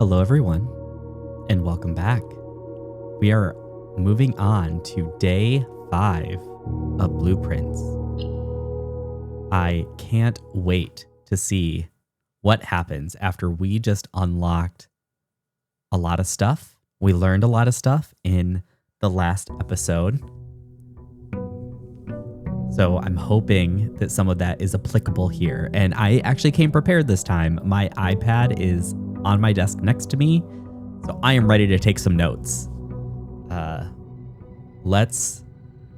Hello, everyone, and welcome back. We are moving on to day 5 of Blueprints. I can't wait to see what happens after we just unlocked a lot of stuff. We learned a lot of stuff in the last episode. So I'm hoping that some of that is applicable here. And I actually came prepared this time. My iPad is on my desk next to me, so I am ready to take some notes. Let's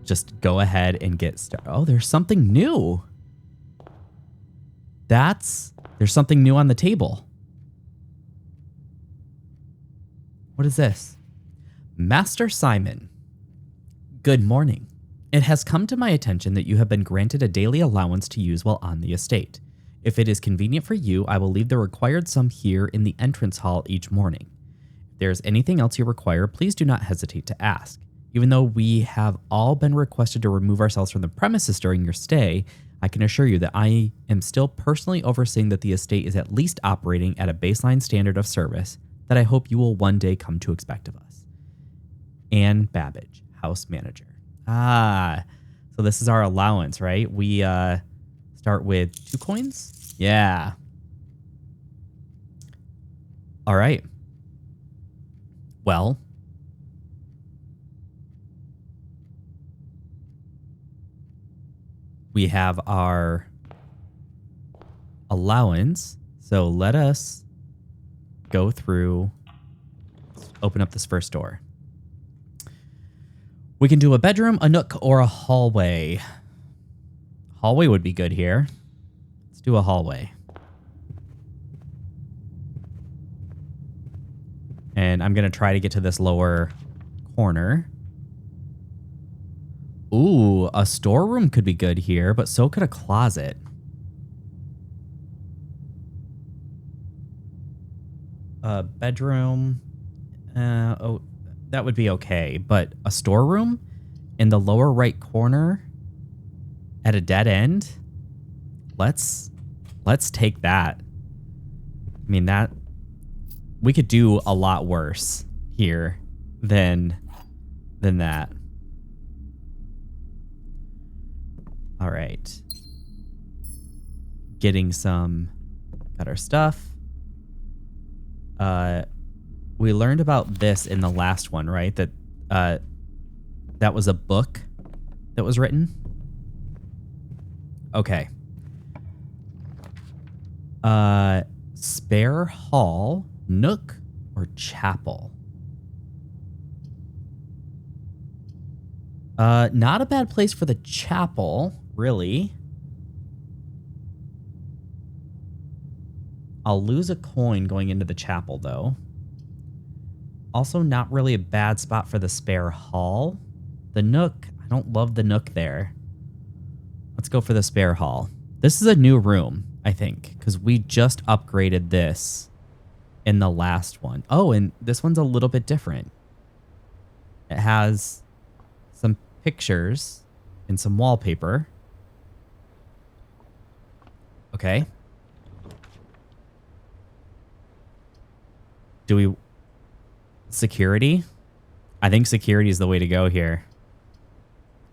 just go ahead and get started. Oh, there's something new. There's something new on the table. What is this? Master Simon. Good morning. It has come to my attention that you have been granted a daily allowance to use while on the estate. If it is convenient for you, I will leave the required sum here in the entrance hall each morning. If there is anything else you require, please do not hesitate to ask. Even though we have all been requested to remove ourselves from the premises during your stay, I can assure you that I am still personally overseeing that the estate is at least operating at a baseline standard of service that I hope you will one day come to expect of us. Anne Babbage, house manager. So this is our allowance, right? We start with 2 coins? Yeah. All right. Well, we have our allowance. So let us go through, let's open up this first door. We can do a bedroom, a nook, or a hallway. Hallway would be good here. Let's do a hallway. And I'm going to try to get to this lower corner. Ooh, a storeroom could be good here, but so could a closet. A bedroom. That would be okay, but a storeroom in the lower right corner at a dead end? Let's take that. I mean, that we could do a lot worse here than that. All right. Got our stuff. We learned about this in the last one, right? That was a book that was written. Okay. Spare hall, nook, or chapel? Not a bad place for the chapel, really. I'll lose a coin going into the chapel, though. Also, not really a bad spot for the spare hall. The nook, I don't love the nook there. Let's go for the spare hall. This is a new room, I think, because we just upgraded this in the last one. Oh, and this one's a little bit different. It has some pictures and some wallpaper. Okay. Security? I think security is the way to go here.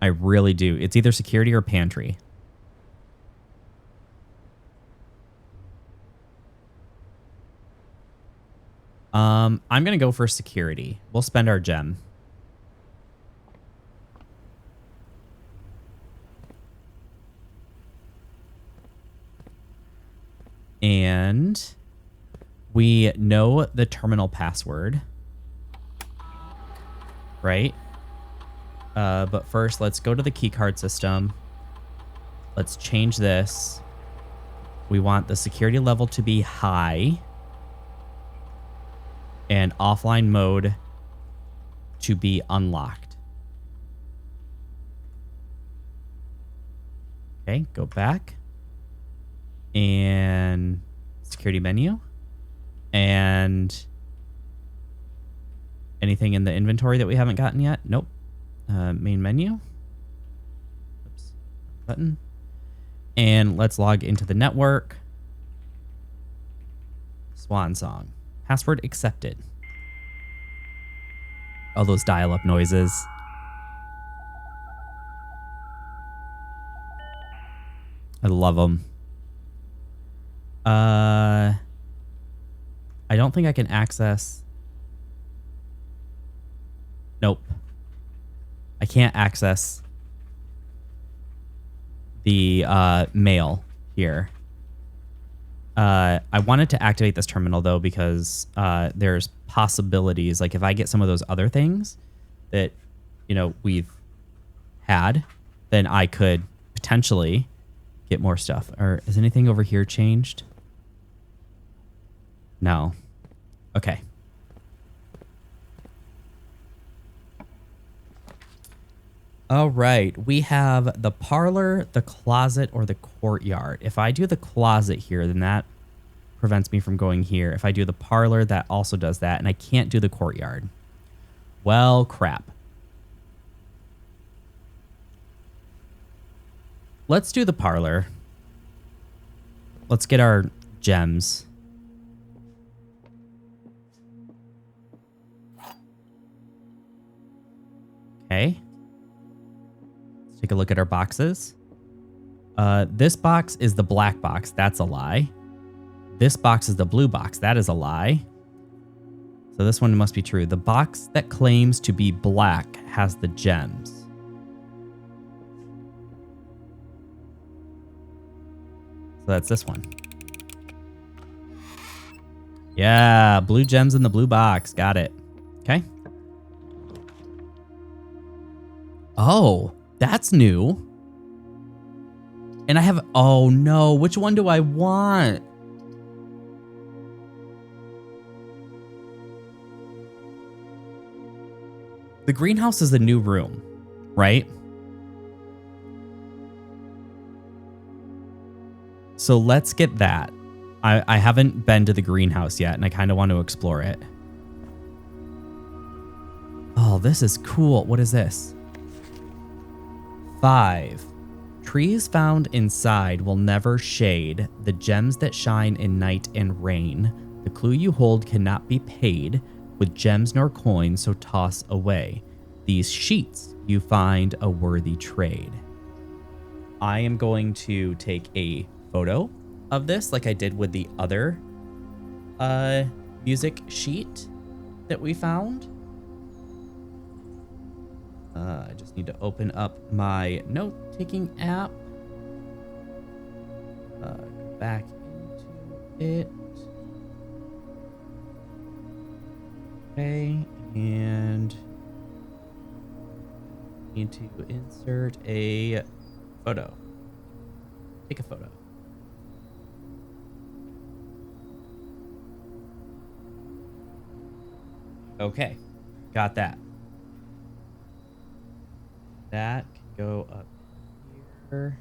I really do. It's either security or pantry. I'm going to go for security. We'll spend our gem. And we know the terminal password. Right? But first, let's go to the keycard system. Let's change this. We want the security level to be high. And offline mode to be unlocked. Okay, go back. And security menu. And anything in the inventory that we haven't gotten yet? Nope. Main menu. Oops. Button. And let's log into the network. Swan song. Password accepted. All those dial-up noises. I love them. I don't think I can access. Nope. I can't access the mail here. I wanted to activate this terminal though because there's possibilities. Like if I get some of those other things that, you know, we've had, then I could potentially get more stuff. Or is anything over here changed? No. Okay. All right. We have the parlor, the closet, or the courtyard. If I do the closet here, then that prevents me from going here. If I do the parlor, that also does that. And I can't do the courtyard. Well, crap. Let's do the parlor. Let's get our gems. Okay. Let's take a look at our boxes. This box is the black box. That's a lie. This box is the blue box. That is a lie. So this one must be true. The box that claims to be black has the gems. So that's this one. Yeah, blue gems in the blue box. Got it. Okay. Oh, that's new. And I have, oh no, which one do I want? The greenhouse is the new room, right? So let's get that. I haven't been to the greenhouse yet, and I kind of want to explore it. Oh, this is cool. What is this? 5. Trees found inside will never shade. The gems that shine in night and rain. The clue you hold cannot be paid with gems nor coins, so toss away. These sheets you find a worthy trade. I am going to take a photo of this like I did with the other music sheet that we found. I just need to open up my note-taking app. Go back into it. Okay, and need to insert a photo. Take a photo. Okay, got that. That can go up here.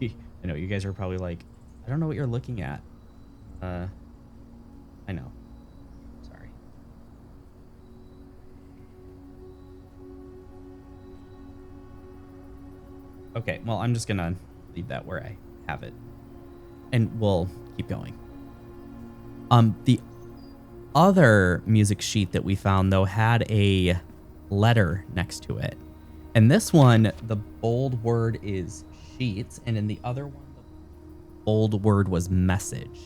I know you guys are probably like, I don't know what you're looking at. I know. Sorry. Okay, well, I'm just gonna leave that where I have it. And we'll keep going. The other music sheet that we found, though, had a letter next to it. And this one, the bold word is sheets, and in the other one, the bold word was message.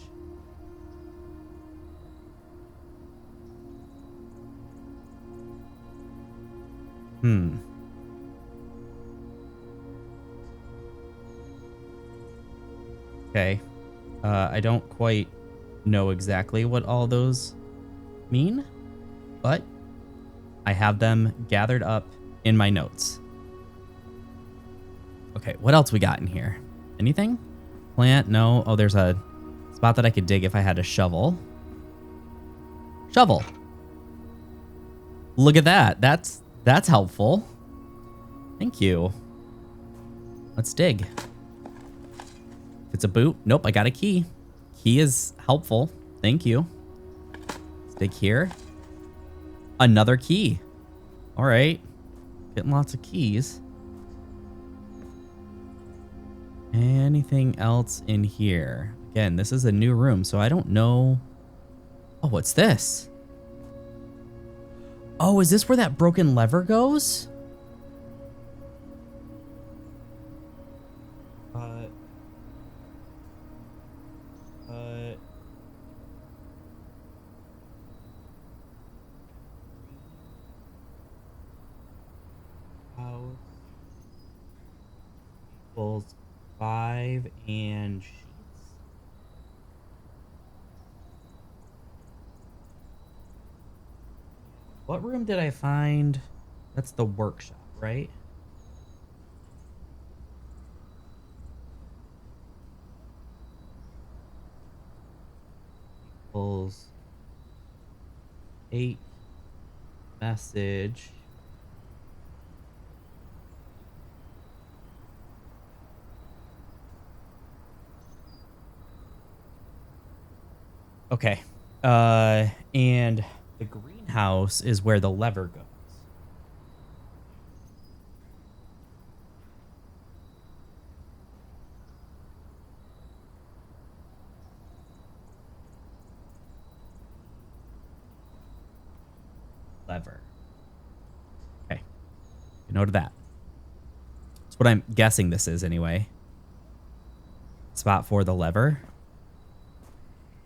Okay. I don't quite know exactly what all those mean, but I have them gathered up in my notes. Okay, what else we got in here? Anything? Plant? No. Oh, there's a spot that I could dig if I had a shovel. Shovel. Look at that. That's helpful. Thank you. Let's dig. If it's a boot. Nope, I got a key. Key is helpful. Thank you. Let's dig here. Another key. All right. Getting lots of keys. anything else in here. Again, this is a new room, so I don't know. Oh, what's this? Oh, is this where that broken lever goes? Uh, house equals 5 and sheets. What room did I find? That's the workshop, right? Equals 8 message. Okay. And the greenhouse is where the lever goes. Lever. Okay. Note of that. That's what I'm guessing this is anyway. Spot for the lever.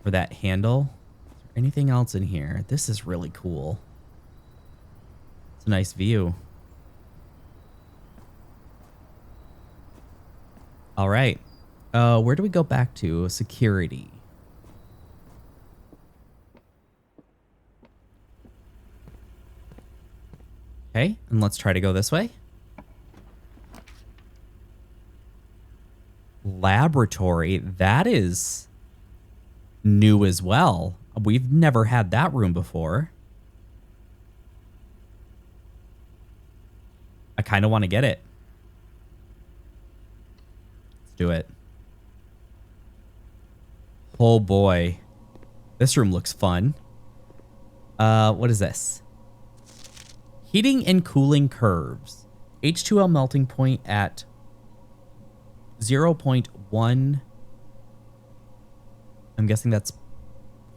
For that handle. Is there anything else in here? This is really cool. It's a nice view. All right. Where do we go back to? Security. Okay, and let's try to go this way. Laboratory. That is new as well. We've never had that room before. I kind of want to get it. Let's do it. Oh boy. This room looks fun. What is this? Heating and cooling curves. H2O melting point at 0.1. I'm guessing that's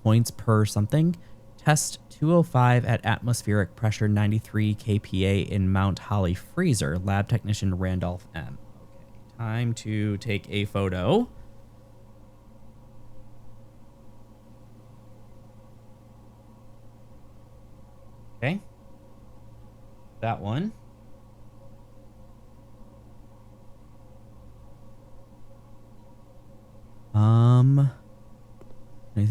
points per something. Test 205 at atmospheric pressure 93 kPa in Mount Holly freezer. Lab technician Randolph M. Okay, time to take a photo. Okay. That one.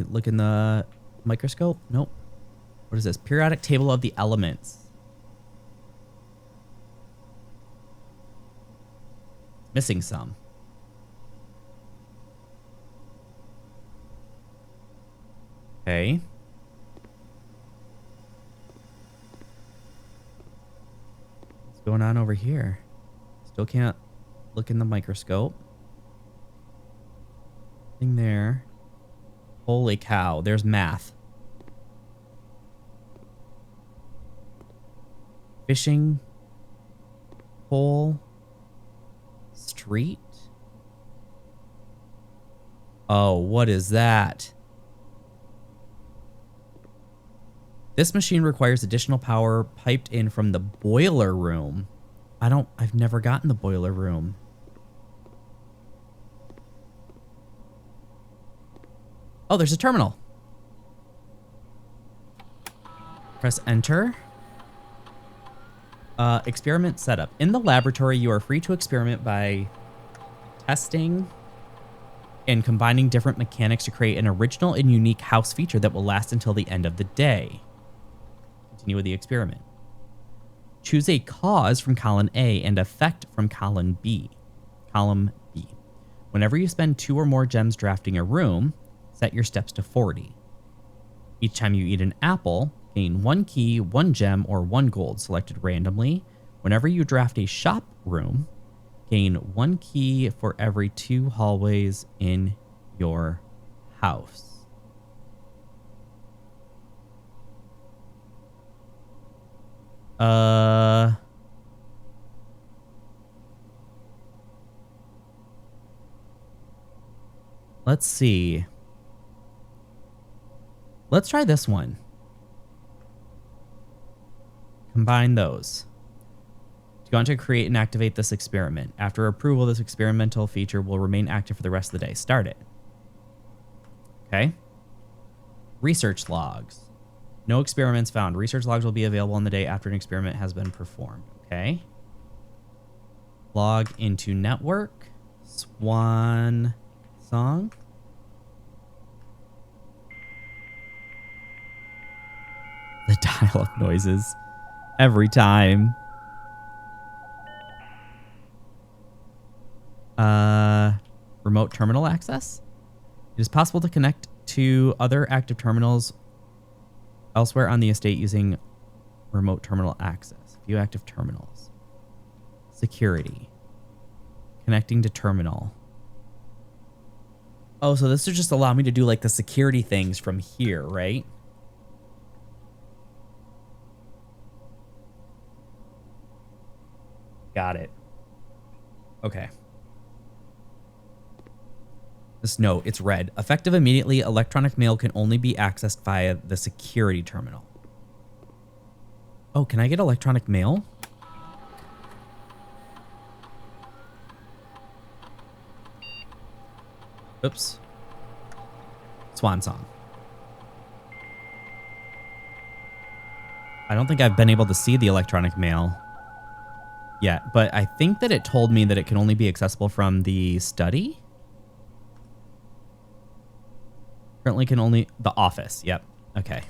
Look in the microscope? Nope. What is this? Periodic table of the elements. It's missing some. Okay. What's going on over here? Still can't look in the microscope. Nothing there. Holy cow, there's math. Fishing pole street. Oh, what is that? This machine requires additional power piped in from the boiler room. I've never gotten the boiler room. Oh, there's a terminal. Press enter. Experiment setup. In the laboratory, you are free to experiment by testing and combining different mechanics to create an original and unique house feature that will last until the end of the day. Continue with the experiment. Choose a cause from column A and effect from column B. Column B. Whenever you spend 2 or more gems drafting a room, set your steps to 40. Each time you eat an apple, gain 1 key, 1 gem, or 1 gold selected randomly. Whenever you draft a shop room, gain 1 key for every 2 hallways in your house. Let's see. Let's try this one. Combine those. Do you want to create and activate this experiment? After approval, this experimental feature will remain active for the rest of the day. Start it. Okay. Research logs. No experiments found. Research logs will be available on the day after an experiment has been performed. Okay. Log into network. Swan song. The dial-up noises. Every time. Remote terminal access. It is possible to connect to other active terminals elsewhere on the estate using remote terminal access. View active terminals. Security. Connecting to terminal. Oh, so this would just allow me to do like the security things from here, right? Got it. Okay. This note, it's red. Effective immediately, electronic mail can only be accessed via the security terminal. Oh, can I get electronic mail? Oops. Swan song. I don't think I've been able to see the electronic mail yet, but I think that it told me that it can only be accessible from the study. Currently can only... The office. Yep. Okay.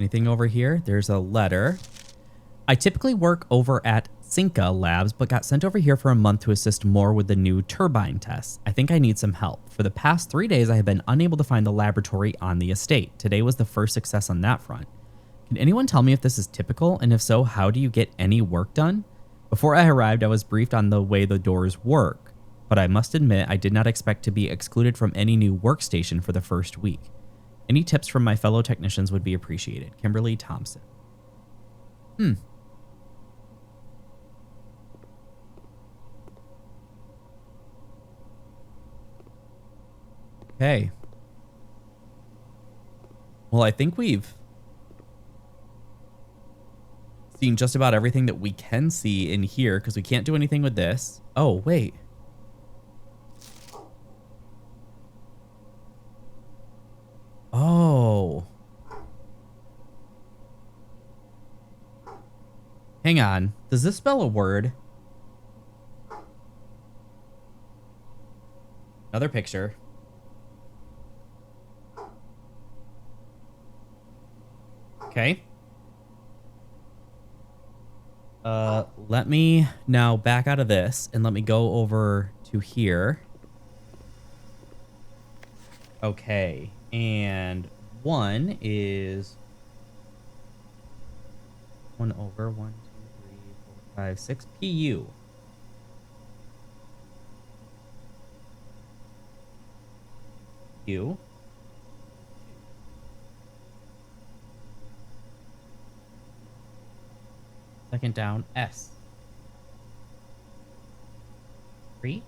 Anything over here? There's a letter. I typically work over at Cinca Labs, but got sent over here for a month to assist more with the new turbine tests. I think I need some help. For the past 3 days, I have been unable to find the laboratory on the estate. Today was the first success on that front. Can anyone tell me if this is typical? And if so, how do you get any work done? Before I arrived, I was briefed on the way the doors work, but I must admit I did not expect to be excluded from any new workstation for the first week. Any tips from my fellow technicians would be appreciated. Kimberly Thompson. Okay. Well, I think we've seen just about everything that we can see in here because we can't do anything with this. Oh, wait. Oh. Hang on. Does this spell a word? Another picture. Okay. Let me now back out of this and let me go over to here. Okay. And one is 1 over 1, 2, 3, 4, 5, 6 PU. U. Second down, S. 3.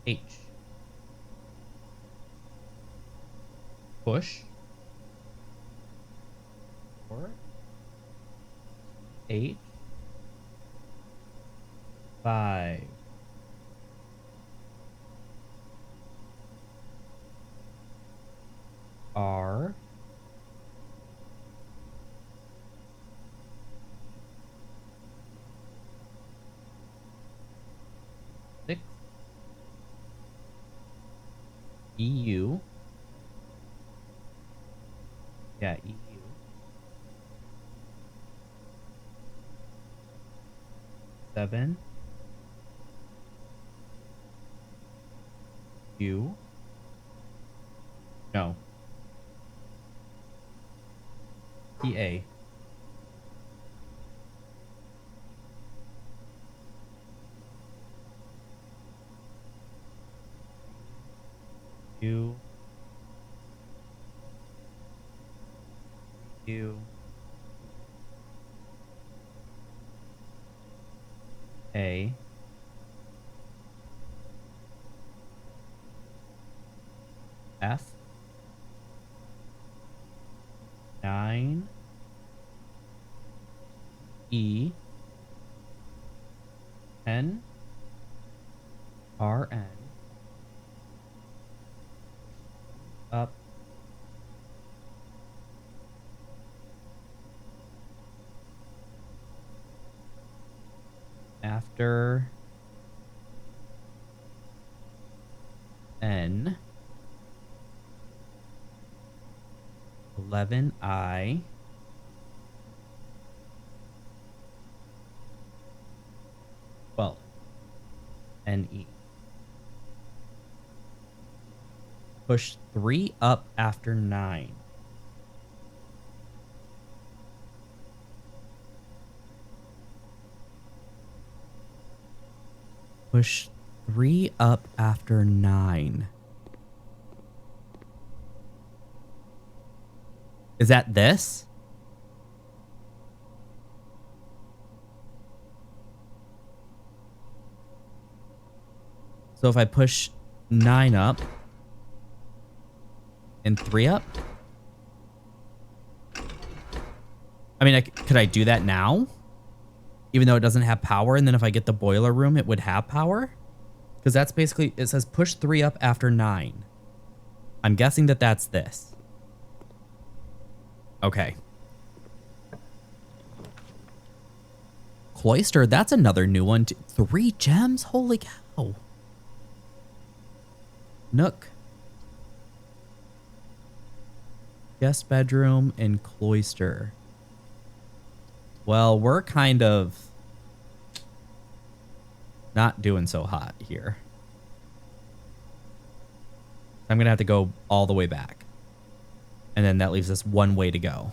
H. Push. 4. H. 5. R. 6. EU. Yeah, EU. 7. U. No. PA. U. U. A. F 9 E N R N up after N 11 I 12 N E. Push 3 up after 9. Push 3 up after 9. Is that this? So if I push 9 up and 3 up? I mean, could I do that now? Even though it doesn't have power, and then if I get the boiler room, it would have power? Because that's basically, it says push 3 up after 9. I'm guessing that that's this. Okay. Cloister, that's another new one. 3 gems? Holy cow. Nook. Guest bedroom and cloister. Well, we're kind of not doing so hot here. I'm going to have to go all the way back. And then that leaves us one way to go.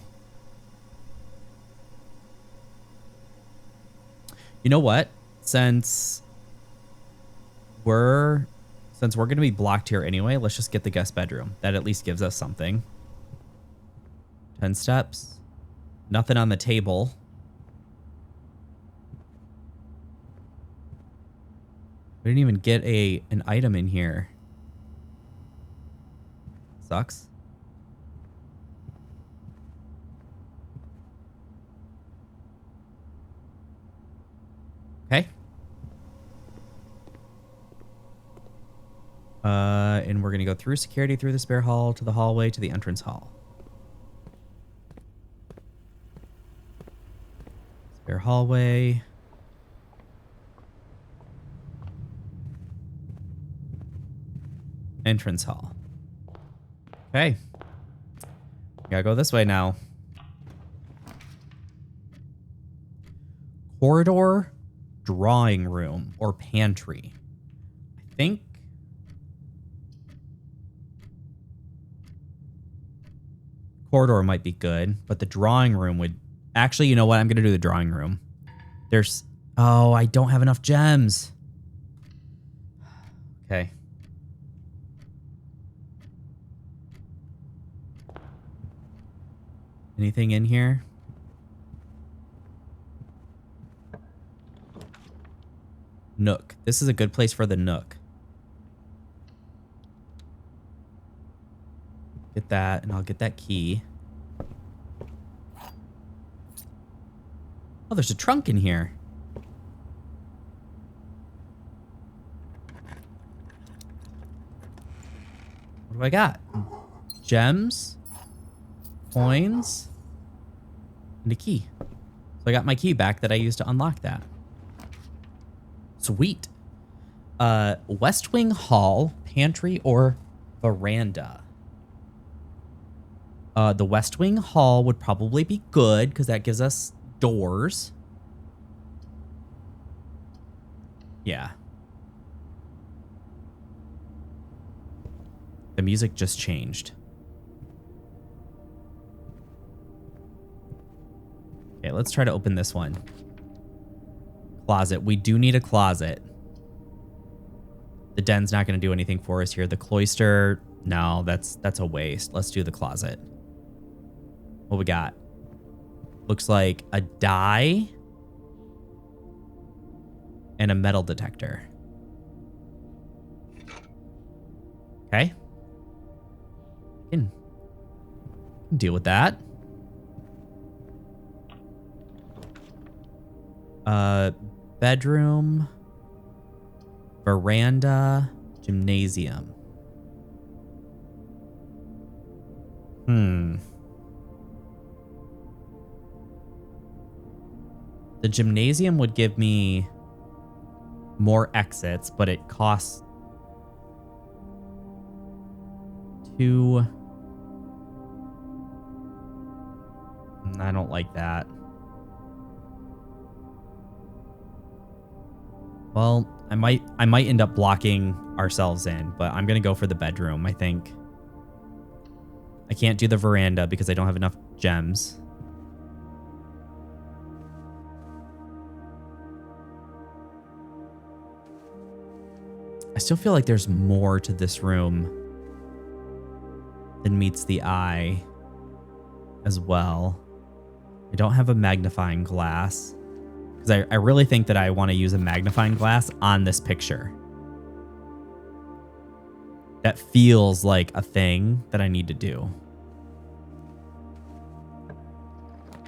You know what? Since we're going to be blocked here anyway, let's just get the guest bedroom. That at least gives us something. 10 steps. Nothing on the table. We didn't even get an item in here. Sucks. Okay. And we're going to go through security, through the spare hall, to the hallway, to the entrance hall. Spare hallway. Entrance hall. Okay. Gotta go this way now. Corridor, drawing room, or pantry. I think. Corridor might be good, but the drawing room would... Actually, you know what? I'm gonna do the drawing room. There's... Oh, I don't have enough gems. Okay. Anything in here? Nook. This is a good place for the nook. Get that, and I'll get that key. Oh, there's a trunk in here. What do I got? Gems, coins, and a key. So I got my key back that I used to unlock that. Sweet. West Wing Hall, pantry, or veranda. The West Wing Hall would probably be good because that gives us doors. Yeah. The music just changed. Okay, let's try to open this one. Closet. We do need a closet. The den's not going to do anything for us here. The cloister, no, that's a waste. Let's do the closet. What we got? Looks like a die and a metal detector. Okay. can deal with that. Bedroom, veranda, gymnasium. The gymnasium would give me more exits, but it costs 2. I don't like that. Well, I might end up blocking ourselves in, but I'm going to go for the bedroom, I think. I can't do the veranda because I don't have enough gems. I still feel like there's more to this room than meets the eye as well. I don't have a magnifying glass because I really think that I want to use a magnifying glass on this picture. That feels like a thing that I need to do.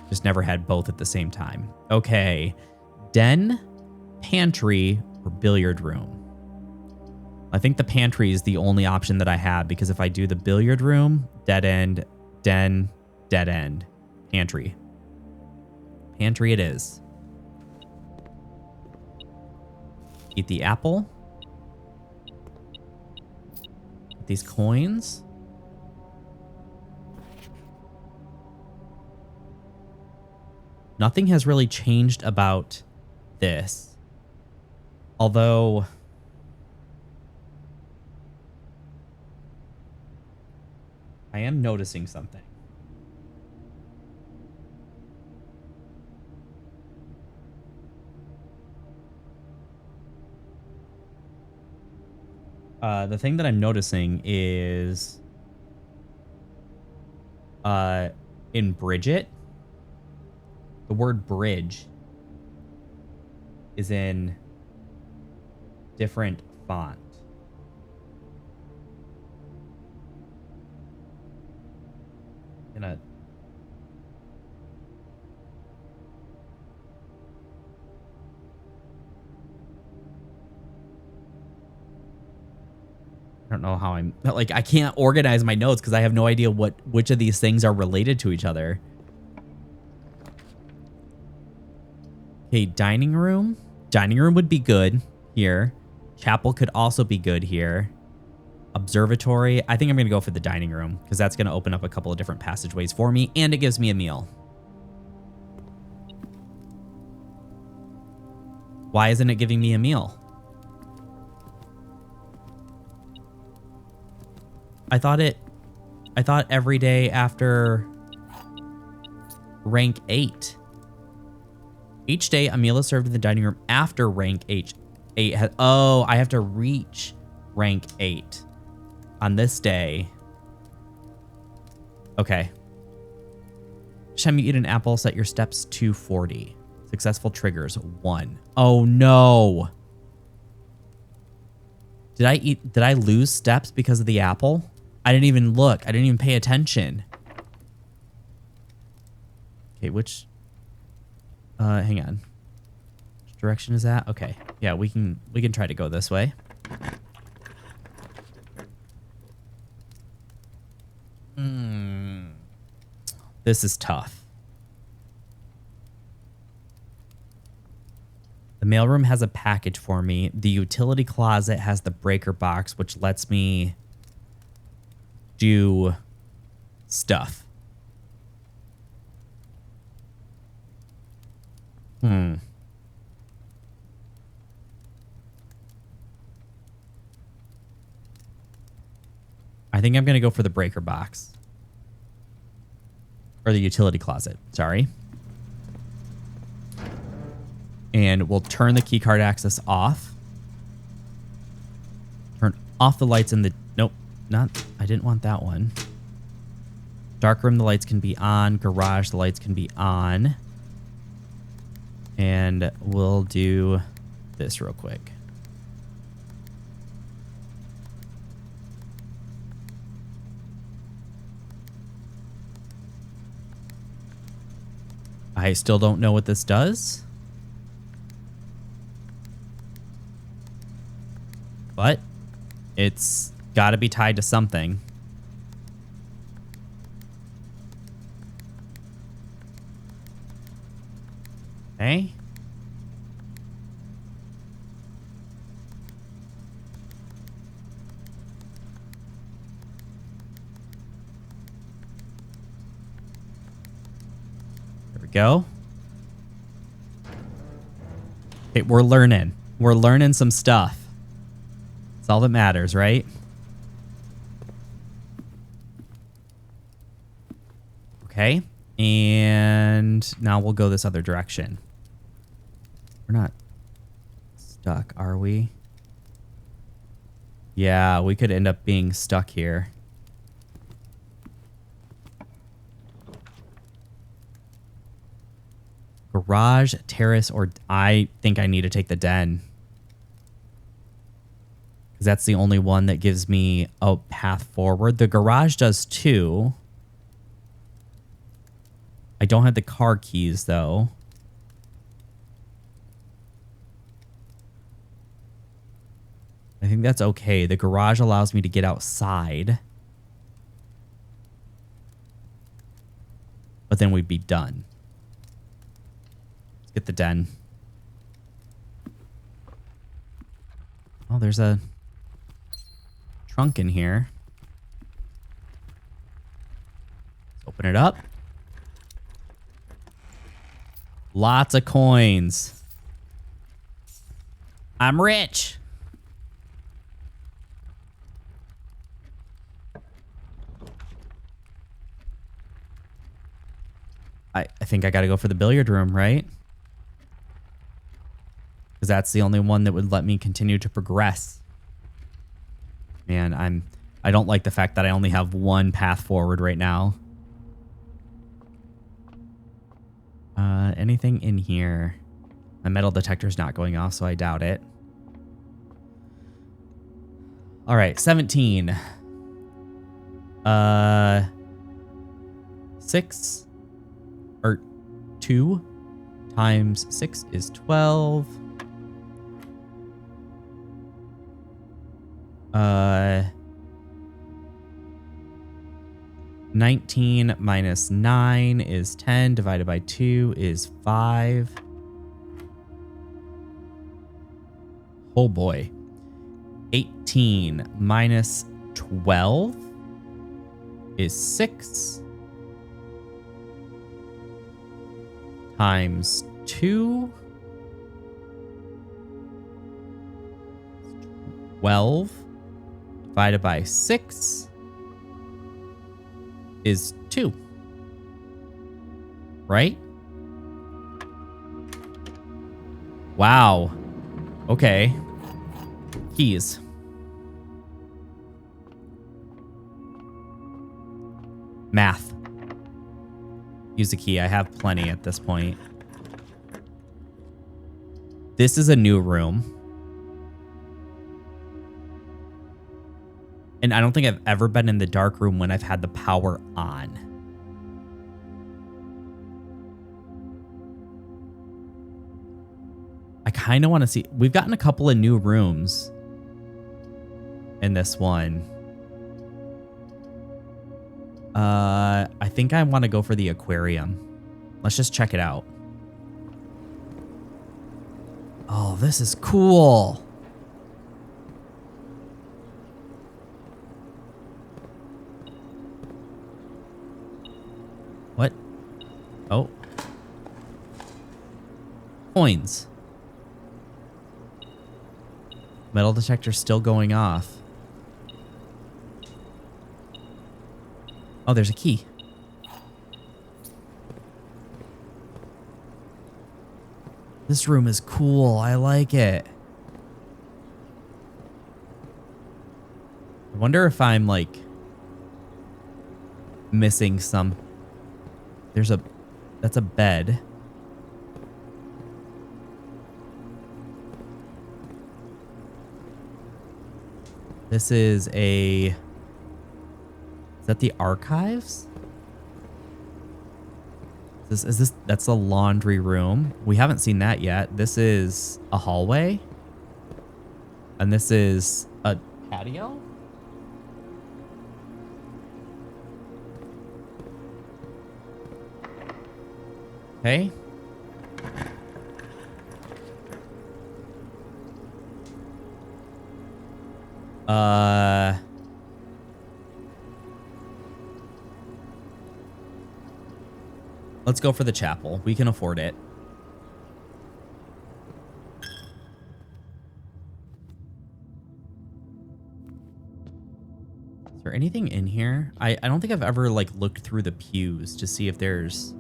Just never had both at the same time. Okay. Den, pantry, or billiard room. I think the pantry is the only option that I have because if I do the billiard room, dead end, den, dead end, pantry. Pantry it is. Eat the apple. Get these coins. Nothing has really changed about this. Although I am noticing something. The thing that I'm noticing is in Bridget, the word bridge is in different font. Gonna I don't know how I'm like I can't organize my notes because I have no idea which of these things are related to each other. Okay, dining room. Dining room would be good here. Chapel could also be good here. Observatory. I think I'm going to go for the dining room because that's going to open up a couple of different passageways for me and it gives me a meal. Why isn't it giving me a meal? I thought every day after rank 8. Each day a meal is served in the dining room after rank 8. Oh, I have to reach rank 8 on this day. Okay. Each time you eat an apple, set your steps to 40. Successful triggers 1. Oh no. Did I lose steps because of the apple? I didn't even look. I didn't even pay attention. Okay, which hang on. Which direction is that? Okay. Yeah, we can try to go this way. This is tough. The mailroom has a package for me. The utility closet has the breaker box, which lets me do stuff. I think I'm going to go for the breaker box. Or the utility closet, sorry. And we'll turn the keycard access off. Turn off the lights in the... Nope, not... I didn't want that one. Dark room, the lights can be on. Garage, the lights can be on. And we'll do this real quick. I still don't know what this does. But it's got to be tied to something. Okay. There we go. Okay, we're learning. We're learning some stuff. That's all that matters, right? Okay. And now we'll go this other direction. We're not stuck, are we? Yeah, we could end up being stuck here. Garage, terrace, or I think I need to take the den. Because that's the only one that gives me a path forward. The garage does too. I don't have the car keys, though. I think that's okay. The garage allows me to get outside. But then we'd be done. Let's get the den. Oh, there's a trunk in here. Let's open it up. Lots of coins. I'm rich. I think I got to go for the billiard room, right? Because that's the only one that would let me continue to progress. Man, I don't like the fact that I only have one path forward right now. Anything in here? My metal detector's not going off, so I doubt it. All right, 17. 6 or 2 times 6 is 12. 19 minus 9 is 10, divided by 2 is 5. Oh boy. 18 minus 12 is 6. Times 2. 12 divided by 6 is 2. Right? Wow. Okay. Keys. Math. Use the key. I have plenty at this point. This is a new room. And I don't think I've ever been in the dark room when I've had the power on. I kind of want to see. We've gotten a couple of new rooms in this one. I think I want to go for the aquarium. Let's just check it out. Oh, this is cool. What? Oh. Coins. Metal detector still going off. Oh, there's a key. This room is cool. I like it. I wonder if I'm like missing some. That's a bed. This is is that the archives? Is That's the laundry room. We haven't seen that yet. This is a hallway. And this is a patio? Okay. Let's go for the chapel. We can afford it. Is there anything in here? I don't think I've ever like looked through the pews to see if there's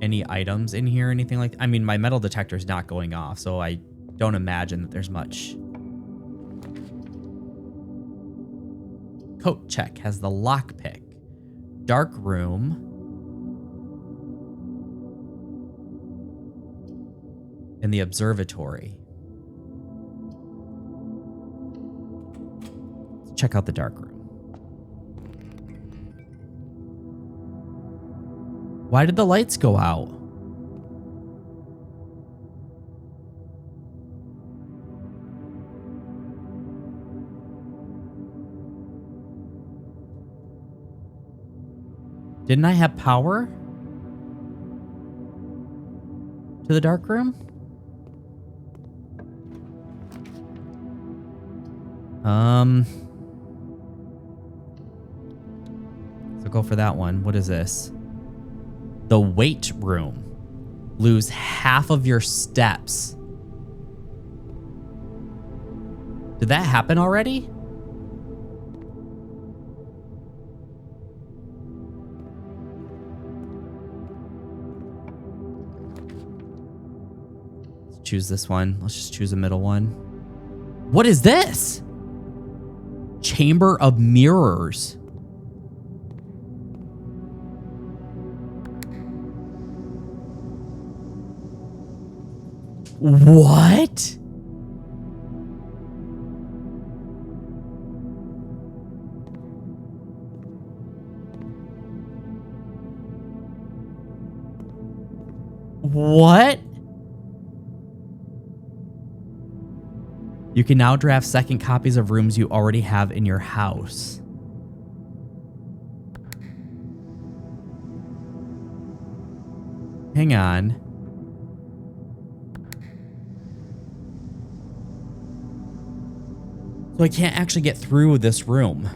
any items in here or anything like that. I mean, my metal detector is not going off, so I don't imagine that there's much. Coat check has the lockpick. Dark room. In the observatory. Let's check out the dark room. Why did the lights go out? Didn't I have power to the dark room? So go for that one. What is this? The weight room. Lose half of your steps. Did that happen already? Let's choose this one. Let's just choose a middle one. What is this? Chamber of mirrors. What? What? You can now draft second copies of rooms you already have in your house. Hang on. So I can't actually get through this room.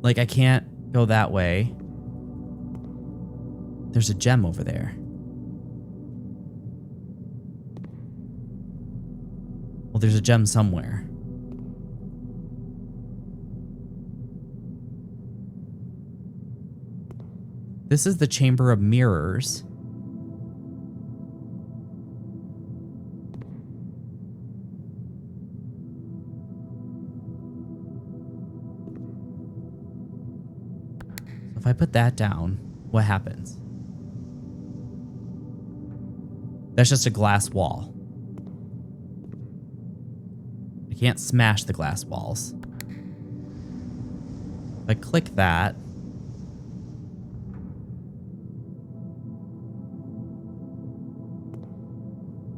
Like, I can't go that way. There's a gem over there. Well, there's a gem somewhere. This is the Chamber of Mirrors. So if I put that down, what happens? That's just a glass wall. I can't smash the glass walls. If I click that,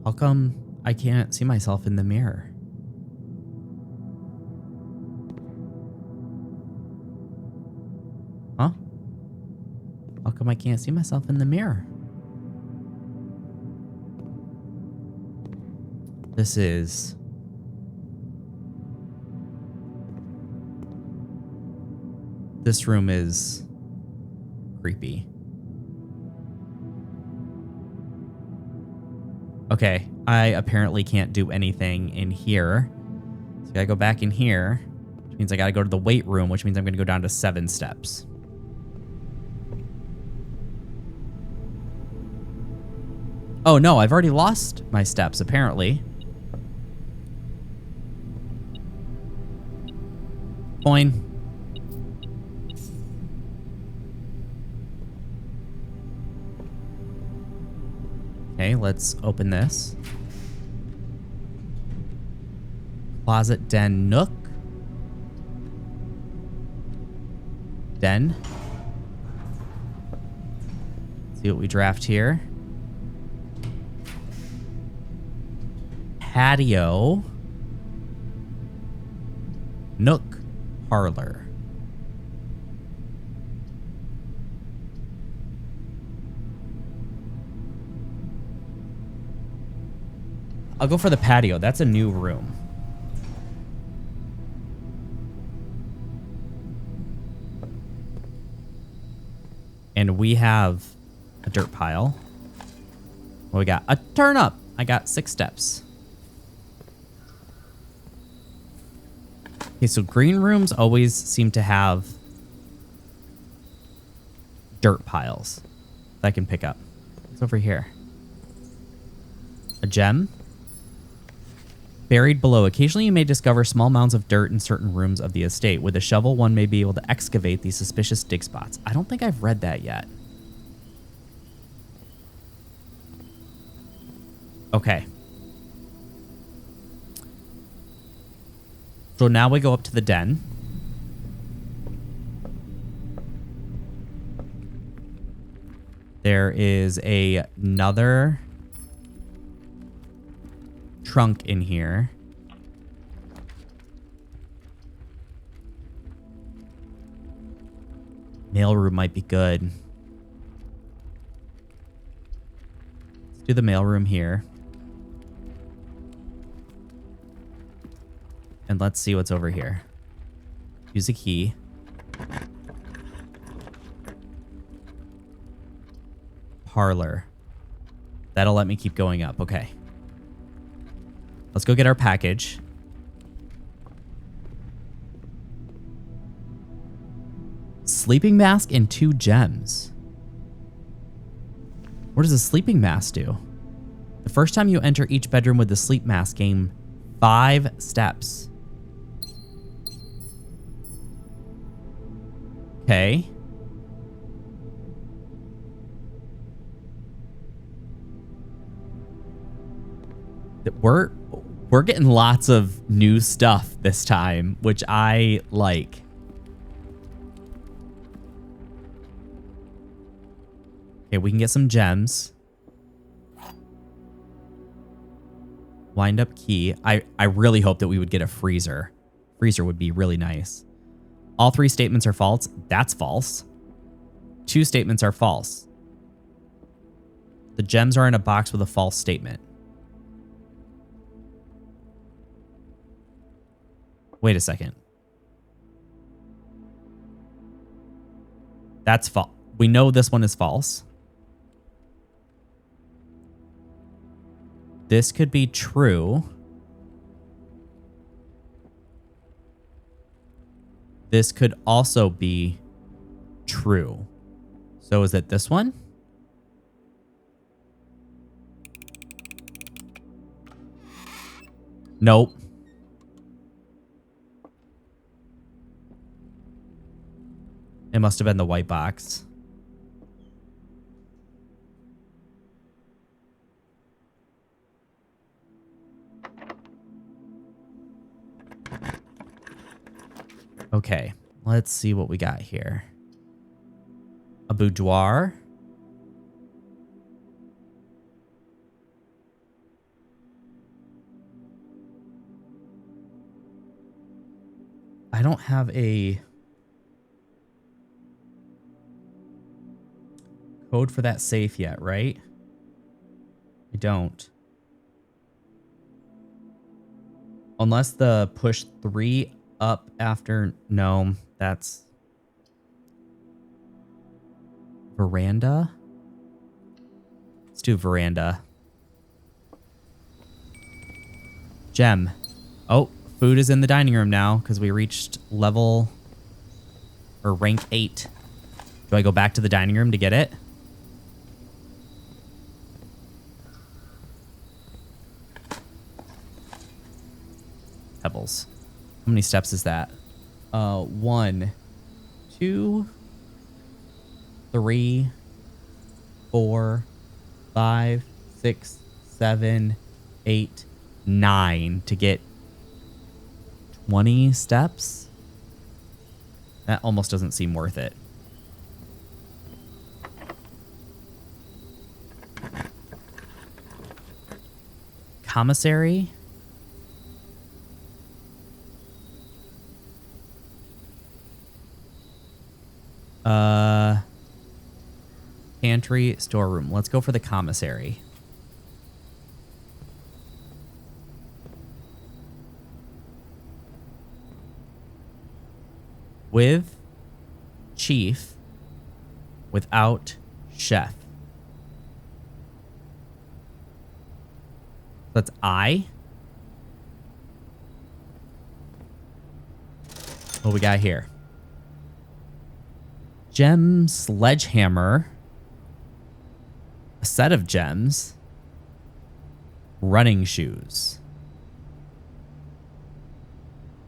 how come I can't see myself in the mirror? Huh? How come I can't see myself in the mirror? This is... This room is creepy. Okay, I apparently can't do anything in here. So I gotta go back in here, which means I gotta go to the weight room, which means I'm gonna go down to 7 steps. Oh no, I've already lost my steps, apparently. Coin. Okay, let's open this. Closet, den, nook. Den. See what we draft here. Patio. Nook. Parlor. I'll go for the patio. That's a new room. And we have a dirt pile. What we got? A turnip. I got 6 steps. Okay, so green rooms always seem to have dirt piles that I can pick up. What's over here? A gem. Buried below. Occasionally you may discover small mounds of dirt in certain rooms of the estate. With a shovel, one may be able to excavate these suspicious dig spots. I don't think I've read that yet. Okay. So now we go up to the den. There is another trunk in here. Mailroom might be good. Let's do the mailroom here. And let's see what's over here. Use a key. Parlor. That'll let me keep going up. Okay. Let's go get our package. Sleeping mask and 2 gems. What does a sleeping mask do? The first time you enter each bedroom with the sleep mask, gain 5 steps. Okay. We're getting lots of new stuff this time, which I like. Okay, we can get some gems. Wind up key. I really hope that we would get a freezer. Freezer would be really nice. All 3 statements are false. That's false. 2 statements are false. The gems are in a box with a false statement. Wait a second. That's false. We know this one is false. This could be true. This could also be true. So is it this one? Nope. It must have been the white box. Okay, let's see what we got here. A boudoir. I don't have a code for that safe yet, right? I don't. Unless the push 3 up after... No, that's... Veranda? Let's do veranda. Gem. Oh, food is in the dining room now because we reached level... or rank 8. Do I go back to the dining room to get it? Pebbles. How many steps is that? 1, 2, 3, 4, 5, 6, 7, 8, 9 to get 20 steps? That almost doesn't seem worth it. Commissary. Pantry, storeroom. Let's go for the commissary. With chief, without chef. That's I. What we got here? Gem sledgehammer. A set of gems. Running shoes.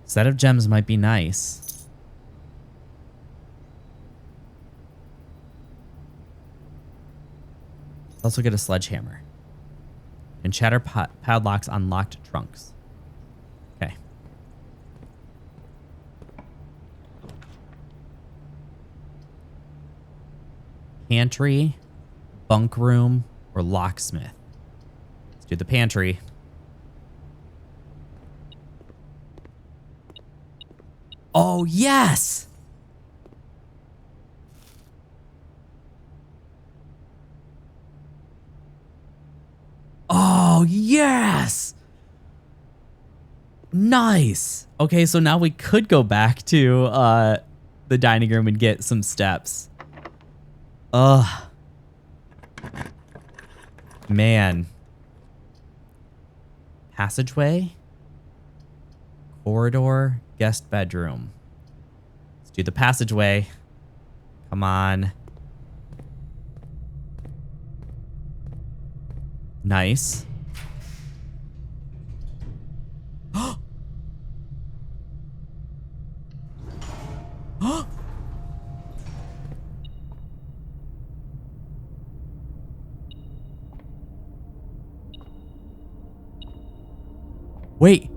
Set of gems might be nice. Let's also get a sledgehammer. And shatter padlocks on locked trunks. Okay. Pantry, bunk room, or locksmith. Let's do the pantry. Oh, yes! Oh, yes! Nice! Okay, so now we could go back to the dining room and get some steps. Ugh. Man. Passageway. Corridor. Guest bedroom. Let's do the passageway. Come on. Nice. Wait.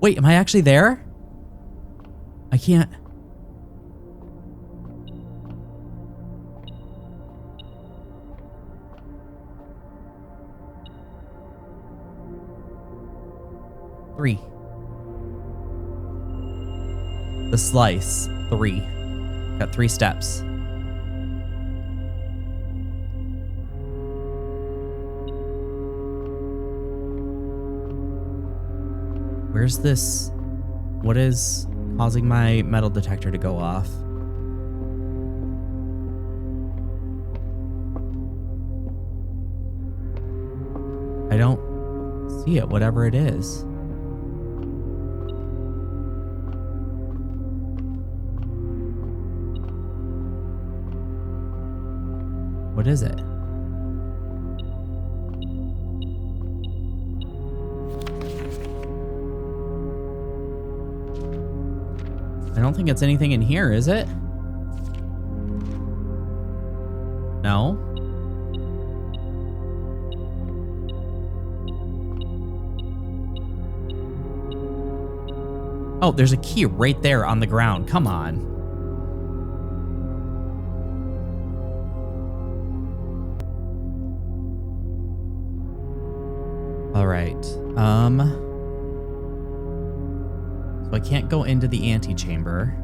Wait, am I actually there? I can't. Three. The slice. 3. Got 3 steps. Where's this? What is causing my metal detector to go off? I don't see it, whatever it is. What is it? I don't think it's anything in here, is it? No. Oh, there's a key right there on the ground. Come on. All right. So I can't go into the antechamber.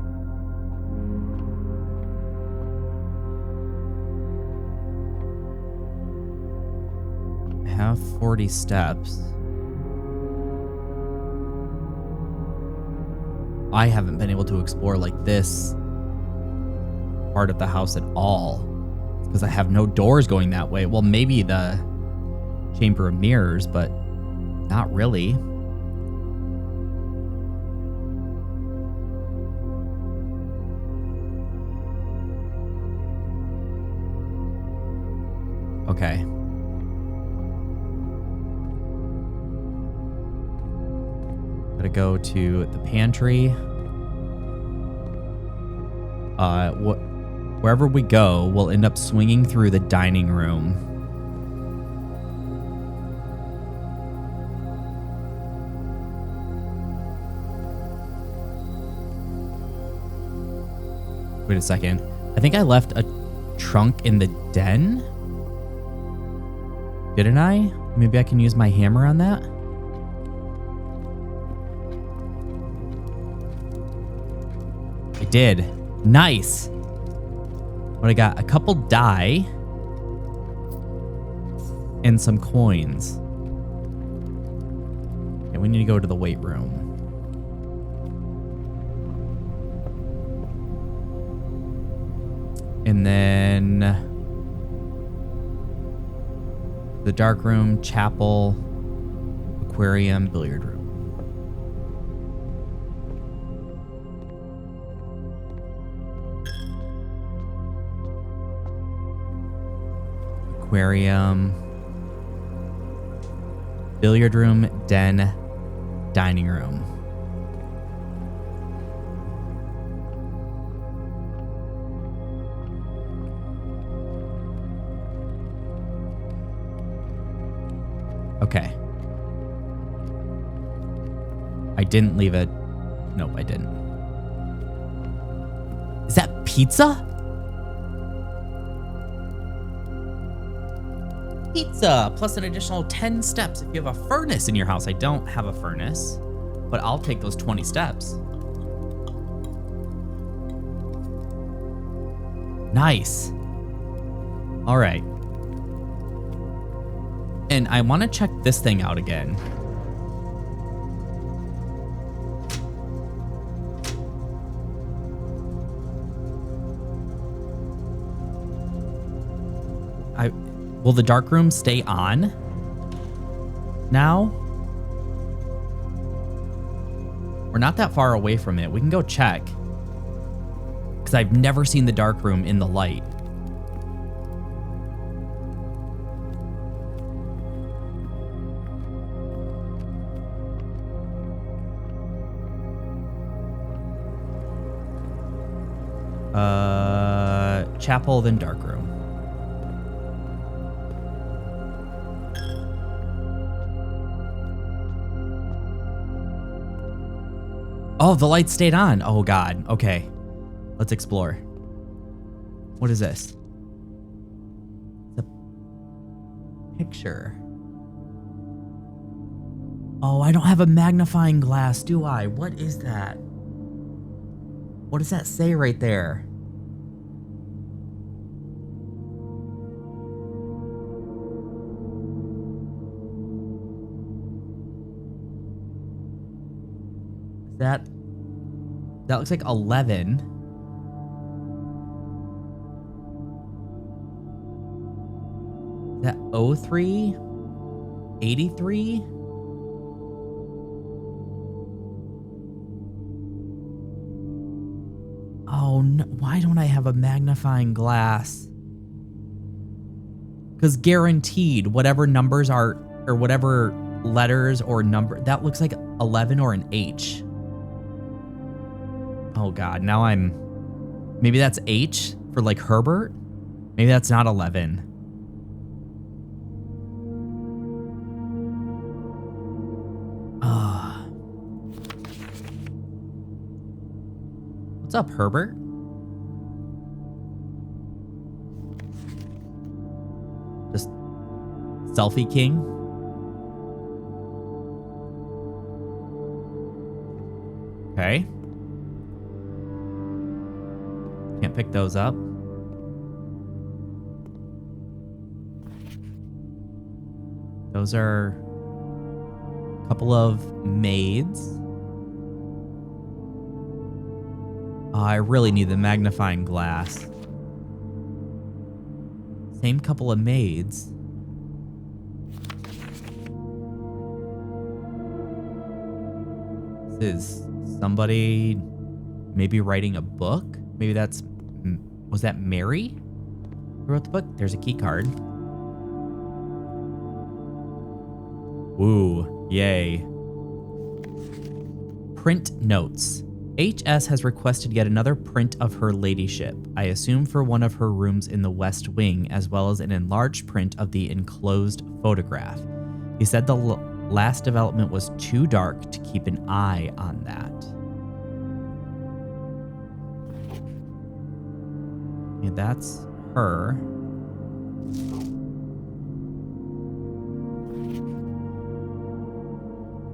I have 40 steps. I haven't been able to explore like this part of the house at all because I have no doors going that way. Well, maybe the Chamber of Mirrors, but not really. Okay. Gotta go to the pantry. Wherever we go, we'll end up swinging through the dining room. Wait a second. I think I left a trunk in the den. Didn't I? Maybe I can use my hammer on that? I did. Nice. What I got? A couple dye. And some coins. Okay, we need to go to the weight room. And then the dark room, chapel, aquarium, billiard room. Aquarium, billiard room, den, dining room. Okay. I didn't leave it. Nope, I didn't. Is that pizza? Pizza plus an additional 10 steps if you have a furnace in your house. I don't have a furnace, but I'll take those 20 steps. Nice. All right. And I want to check this thing out again. Will the dark room stay on now? We're not that far away from it. We can go check. Because I've never seen the dark room in the light. Chapel, then dark room. Oh, the light stayed on. Oh, God. Okay. Let's explore. What is this? It's a picture. Oh, I don't have a magnifying glass, do I? What is that? What does that say right there? That looks like 11. Is that 03? 83? Oh, no. Why don't I have a magnifying glass? Because guaranteed, whatever numbers are, or whatever letters or number, that looks like 11 or an H. Oh God, now maybe that's H for like Herbert? Maybe that's not 11. What's up, Herbert? Just selfie king? Okay. Can't pick those up. Those are a couple of maids. I really need the magnifying glass. Same couple of maids. This is somebody maybe writing a book. Maybe was that Mary who wrote the book? There's a key card. Woo, yay. Print notes. HS has requested yet another print of her ladyship, I assume for one of her rooms in the West Wing, as well as an enlarged print of the enclosed photograph. He said the last development was too dark to keep an eye on that. Yeah, that's her.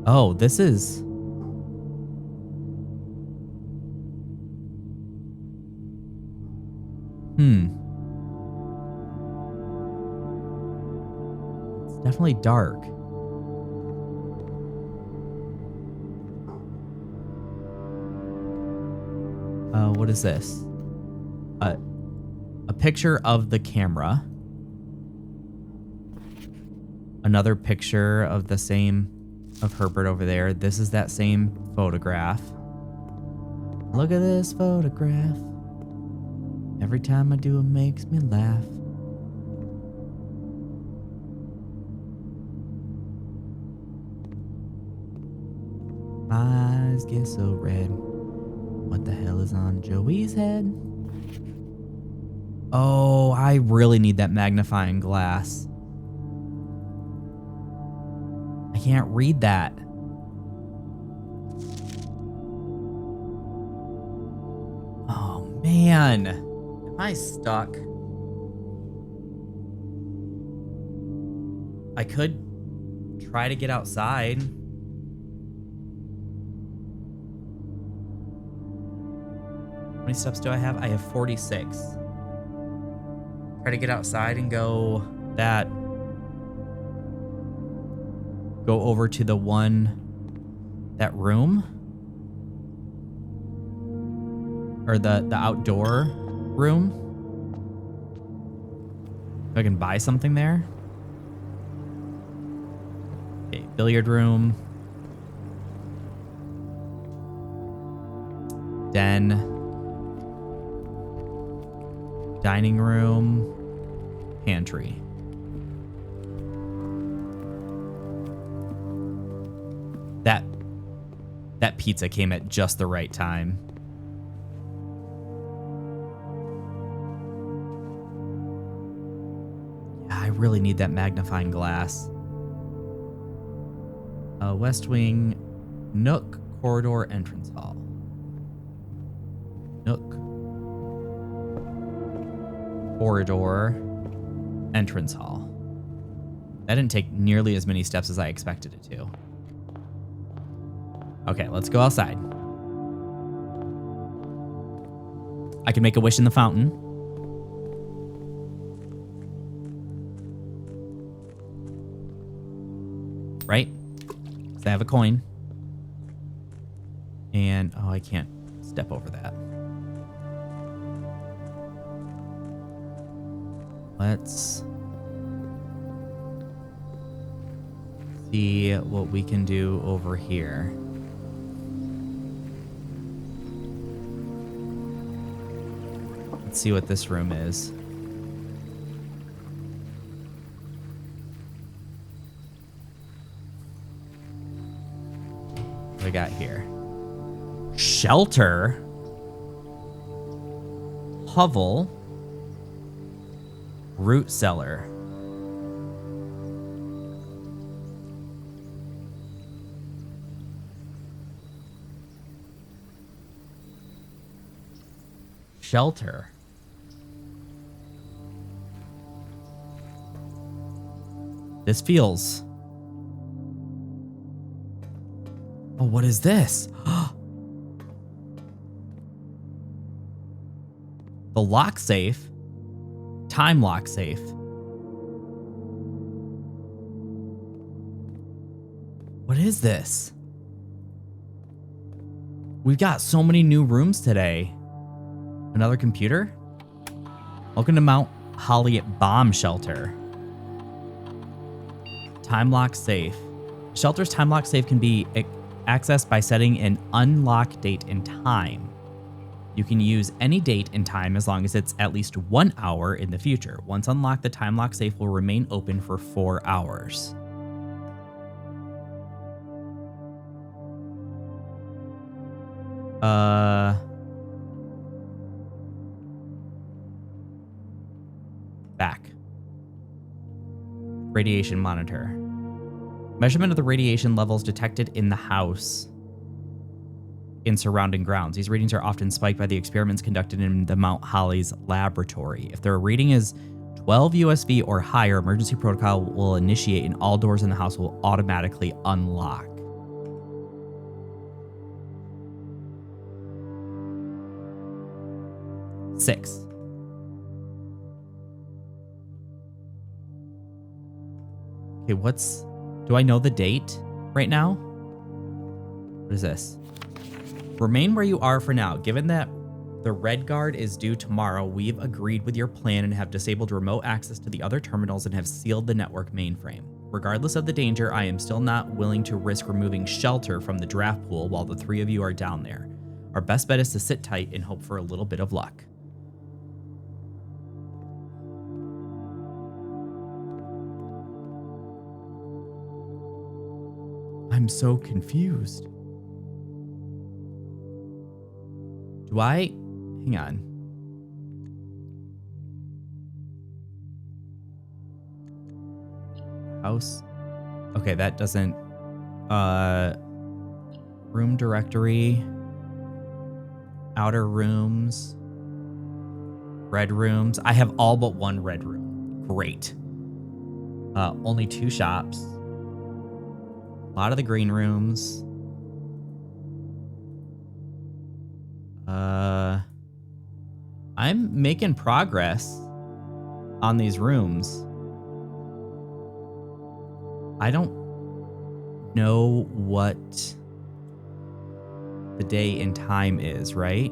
Oh, this is... It's definitely dark. What is this? A picture of the camera. Another picture of the same, of Herbert over there. This is that same photograph. Look at this photograph. Every time I do it makes me laugh. My eyes get so red. What the hell is on Joey's head? Oh, I really need that magnifying glass. I can't read that. Oh, man. Am I stuck? I could try to get outside. How many steps do I have? I have 46. Try to get outside and go over to the that room, or the outdoor room. If I can buy something there. Okay, billiard room, den, dining room, pantry. That pizza came at just the right time. Yeah, I really need that magnifying glass. West Wing, Nook, Corridor, Entrance Hall. Nook, Corridor, Entrance Hall. That didn't take nearly as many steps as I expected it to. Okay, let's go outside. I can make a wish in the fountain. Right? So I have a coin. And, oh, I can't step over that. Let's see what we can do over here. Let's see what this room is. What do we got here? Shelter. Hovel. Root cellar. Shelter. This feels... Oh, what is this? The lock safe. Time lock safe. What is this? We've got so many new rooms today. Another computer? Welcome to Mount Holly Bomb Shelter. Time lock safe. Shelter's time lock safe can be accessed by setting an unlock date and time. You can use any date and time as long as it's at least 1 hour in the future. Once unlocked, the time lock safe will remain open for 4 hours. Back. Radiation monitor. Measurement of the radiation levels detected in the house in surrounding grounds. These readings are often spiked by the experiments conducted in the Mount Holly's laboratory. If their reading is 12 USV or higher, emergency protocol will initiate and all doors in the house will automatically unlock. 6. Okay, do I know the date right now? What is this? Remain where you are for now. Given that the red guard is due tomorrow, we've agreed with your plan and have disabled remote access to the other terminals and have sealed the network mainframe. Regardless of the danger, I am still not willing to risk removing shelter from the draft pool while the 3 of you are down there. Our best bet is to sit tight and hope for a little bit of luck. I'm so confused. Hang on. House. Okay, that doesn't, room directory, outer rooms, red rooms. I have all but one red room. Great. Only 2 shops. A lot of the green rooms. I'm making progress on these rooms. I don't know what the day and time is, right?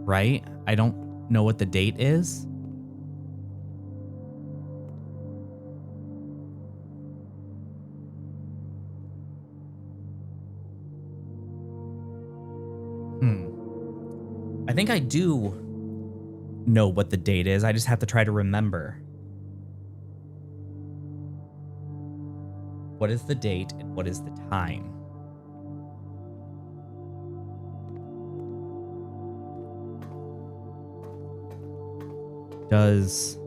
Right? I don't know what the date is. I think I do know what the date is. I just have to try to remember. What is the date and what is the time? Does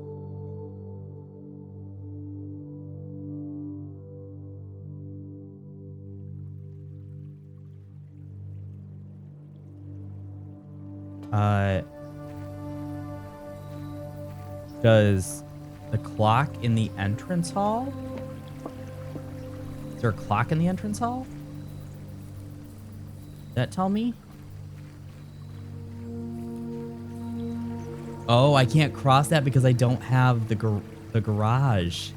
does the clock in the entrance hall? Is there a clock in the entrance hall? Does that tell me? Oh, I can't cross that because I don't have the garage.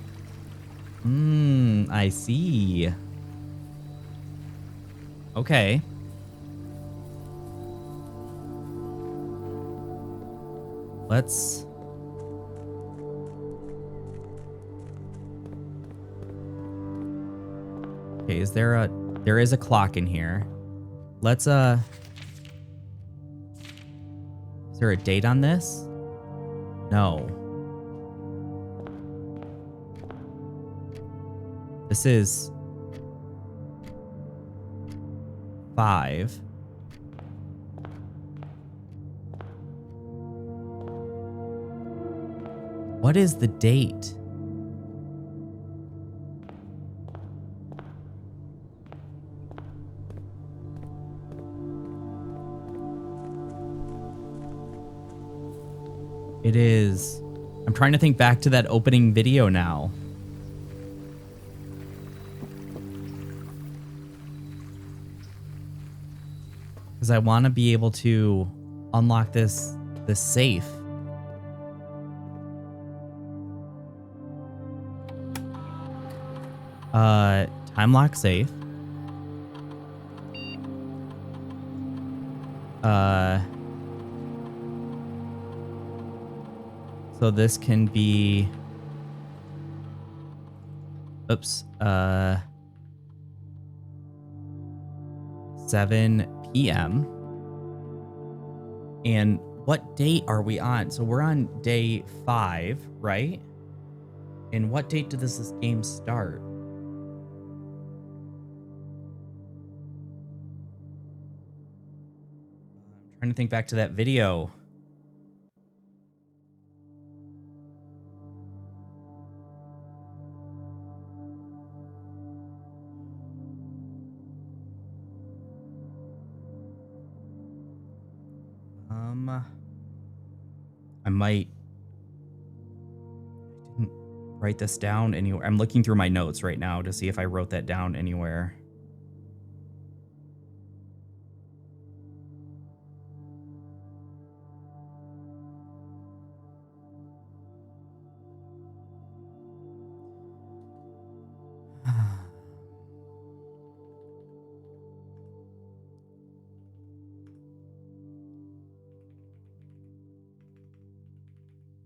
I see. Okay. Let's... Okay, there is a clock in here. Let's, is there a date on this? No. This is 5. What is the date? It is... I'm trying to think back to that opening video now. Because I want to be able to unlock this safe. Time lock safe. So this can be... Oops. 7 p.m. And what date are we on? So we're on day 5, right? And what date did this game start? I'm trying to think back to that video. I might write this down anywhere. I'm looking through my notes right now to see if I wrote that down anywhere.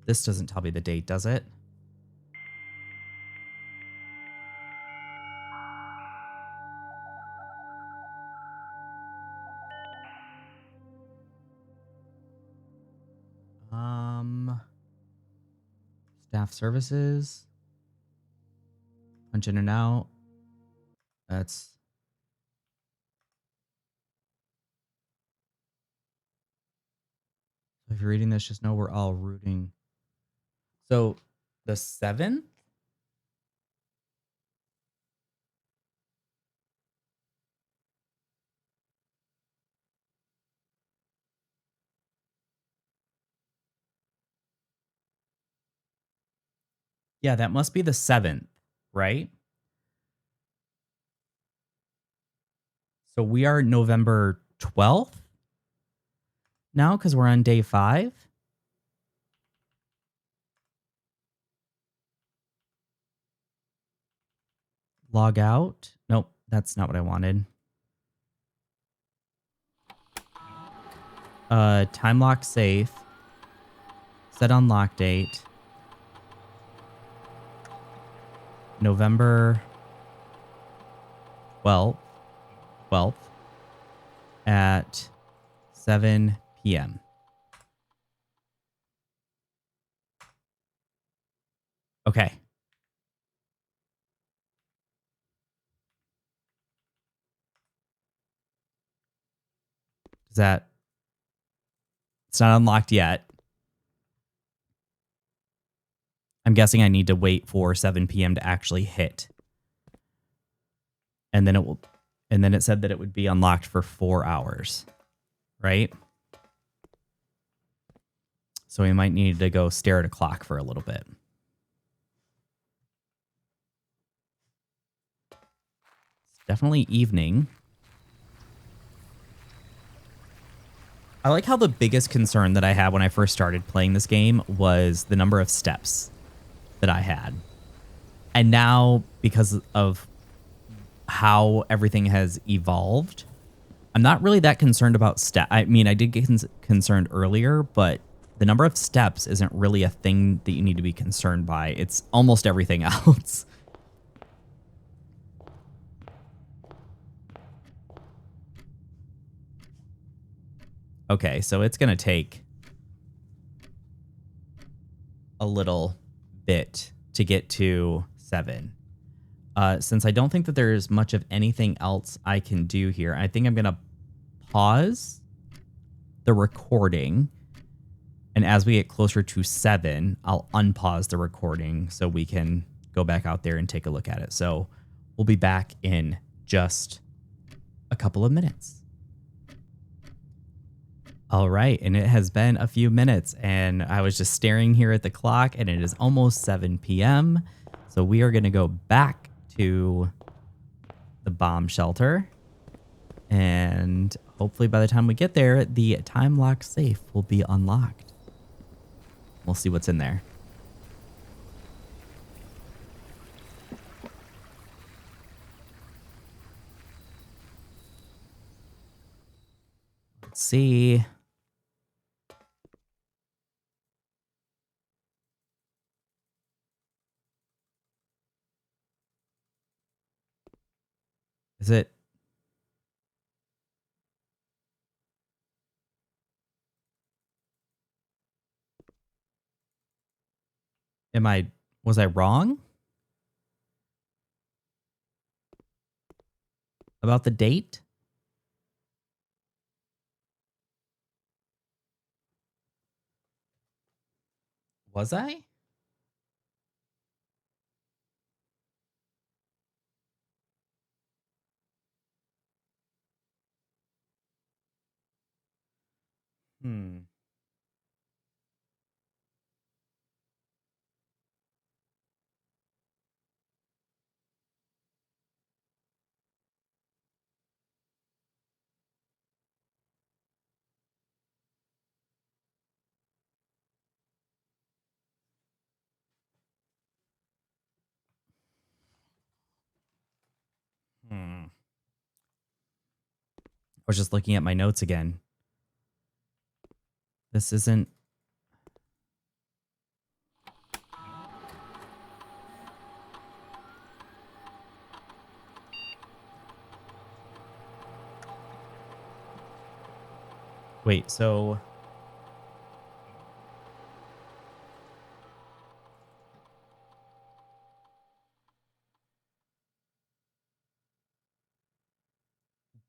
This doesn't tell me the date, does it? Staff services. Punch in and out. That's if you're reading this, just know we're all rooting. So the 7th? Yeah, that must be the 7th, right? So we are November 12th now because we're on day 5. Log out. Nope, that's not what I wanted. Time lock safe. Set on lock date. November 12th at 7 p.m. Okay. Is that it's not unlocked yet. I'm guessing I need to wait for 7 p.m. to actually hit. And then it said that it would be unlocked for 4 hours. Right? So we might need to go stare at a clock for a little bit. It's definitely evening. I like how the biggest concern that I had when I first started playing this game was the number of steps that I had. And now, because of how everything has evolved, I'm not really that concerned about I mean, I did get concerned earlier, but the number of steps isn't really a thing that you need to be concerned by. It's almost everything else. Okay, so it's going to take a little bit to get to 7. Since I don't think that there's much of anything else I can do here, I think I'm going to pause the recording. And as we get closer to 7, I'll unpause the recording so we can go back out there and take a look at it. So we'll be back in just a couple of minutes. All right, and it has been a few minutes, and I was just staring here at the clock, and it is almost 7 p.m. So we are going to go back to the bomb shelter, and hopefully by the time we get there, the time lock safe will be unlocked. We'll see what's in there. Let's see. Is it? Was I wrong about the date? Was I? Hmm. was just looking at my notes again. This isn't... Wait, so...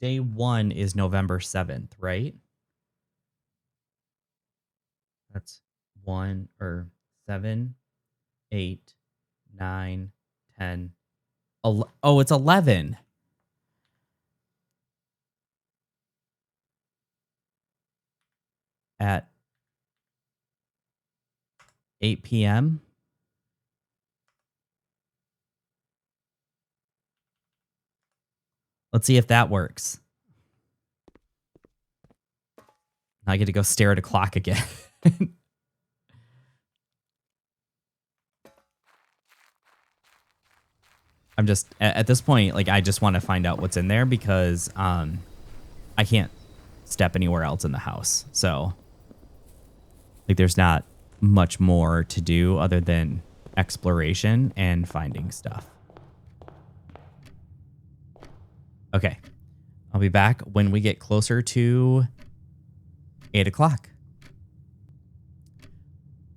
Day 1 is November 7th, right? That's 1 or 7, 8, 9, 10. Oh, it's 11. At 8 p.m. Let's see if that works. Now I get to go stare at a clock again. I'm just, at this point, like, I just want to find out what's in there because I can't step anywhere else in the house. So, like, there's not much more to do other than exploration and finding stuff. Okay. I'll be back when we get closer to 8 o'clock.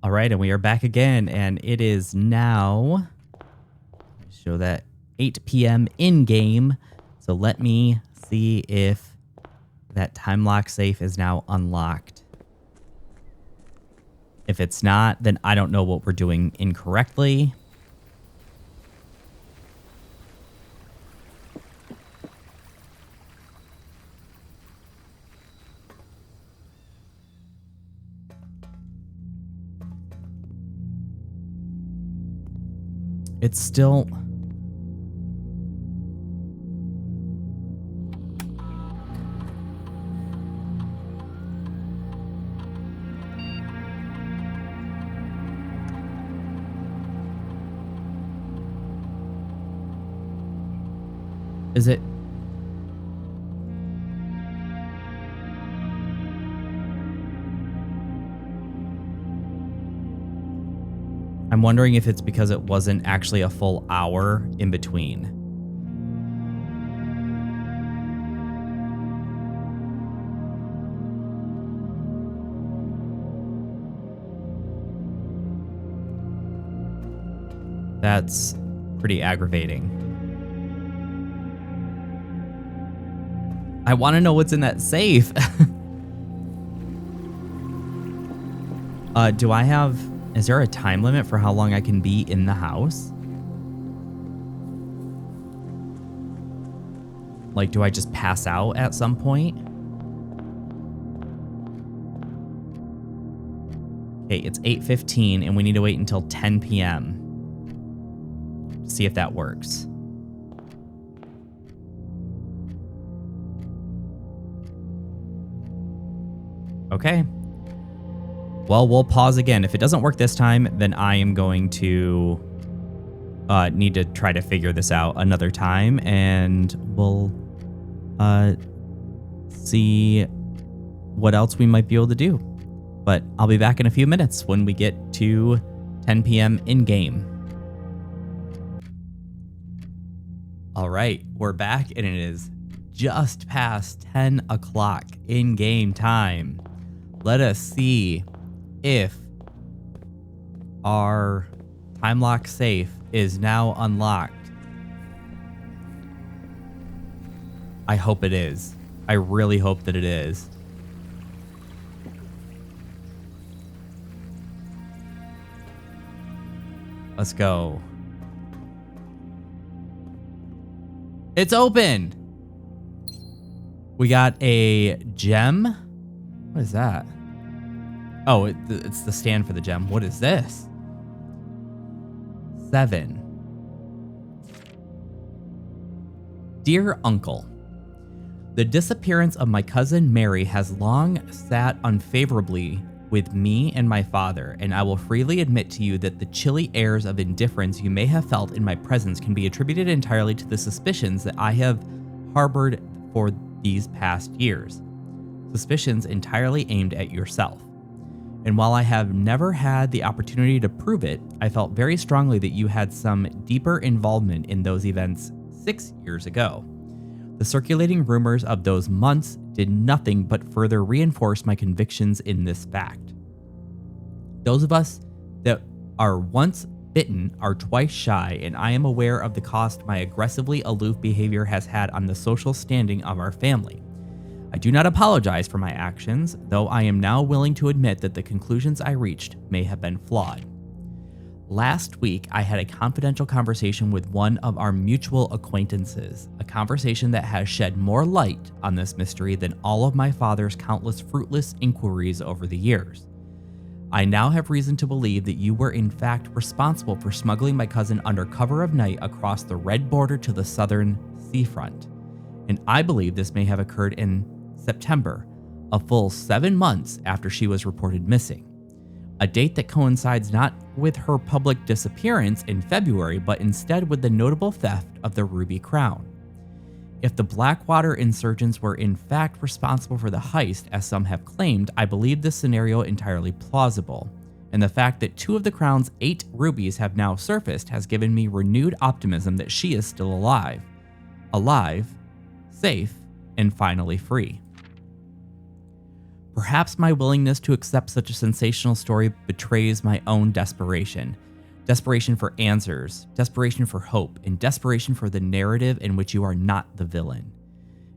All right, and we are back again, and it is now, show that 8 p.m. in-game. So let me see if that time lock safe is now unlocked. If it's not, then I don't know what we're doing incorrectly. It's still... Is it... I'm wondering if it's because it wasn't actually a full hour in between. That's pretty aggravating. I want to know what's in that safe. Do I have... Is there a time limit for how long I can be in the house? Like, do I just pass out at some point? Okay, it's 8:15 and we need to wait until 10 p.m. to see if that works. Okay. Well, we'll pause again. If it doesn't work this time, then I am going to need to try to figure this out another time, and we'll see what else we might be able to do. But I'll be back in a few minutes when we get to 10 p.m. in-game. All right, we're back, and it is just past 10 o'clock in-game time. Let us see if our time lock safe is now unlocked. I hope it is. I really hope that it is. Let's go. It's open. We got a gem. What is that? Oh, it's the stand for the gem. What is this? 7. Dear Uncle, the disappearance of my cousin Mary has long sat unfavorably with me and my father, and I will freely admit to you that the chilly airs of indifference you may have felt in my presence can be attributed entirely to the suspicions that I have harbored for these past years. Suspicions entirely aimed at yourself. And while I have never had the opportunity to prove it, I felt very strongly that you had some deeper involvement in those events 6 years ago. The circulating rumors of those months did nothing but further reinforce my convictions in this fact. Those of us that are once bitten are twice shy, and I am aware of the cost my aggressively aloof behavior has had on the social standing of our family. I do not apologize for my actions, though I am now willing to admit that the conclusions I reached may have been flawed. Last week, I had a confidential conversation with one of our mutual acquaintances, a conversation that has shed more light on this mystery than all of my father's countless fruitless inquiries over the years. I now have reason to believe that you were in fact responsible for smuggling my cousin under cover of night across the red border to the southern seafront. And I believe this may have occurred in September, a full 7 months after she was reported missing. A date that coincides not with her public disappearance in February, but instead with the notable theft of the ruby crown. If the Blackwater insurgents were in fact responsible for the heist, as some have claimed, I believe this scenario entirely plausible. And the fact that 2 of the crown's 8 rubies have now surfaced has given me renewed optimism that she is still alive. Alive, safe, and finally free. Perhaps my willingness to accept such a sensational story betrays my own desperation. Desperation for answers, desperation for hope, and desperation for the narrative in which you are not the villain.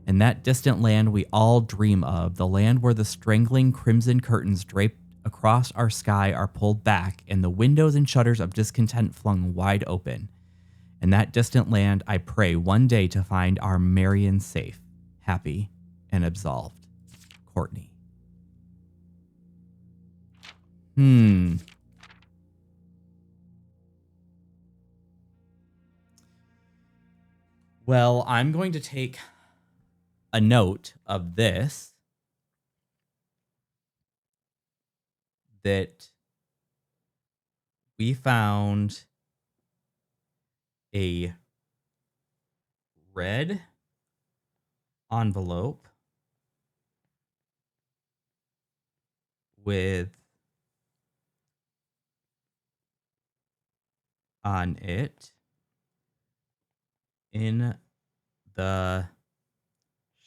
In that distant land we all dream of, the land where the strangling crimson curtains draped across our sky are pulled back and the windows and shutters of discontent flung wide open. In that distant land, I pray one day to find our Marion safe, happy, and absolved. Courtney. Well, I'm going to take a note of this, that we found a red envelope with on it in the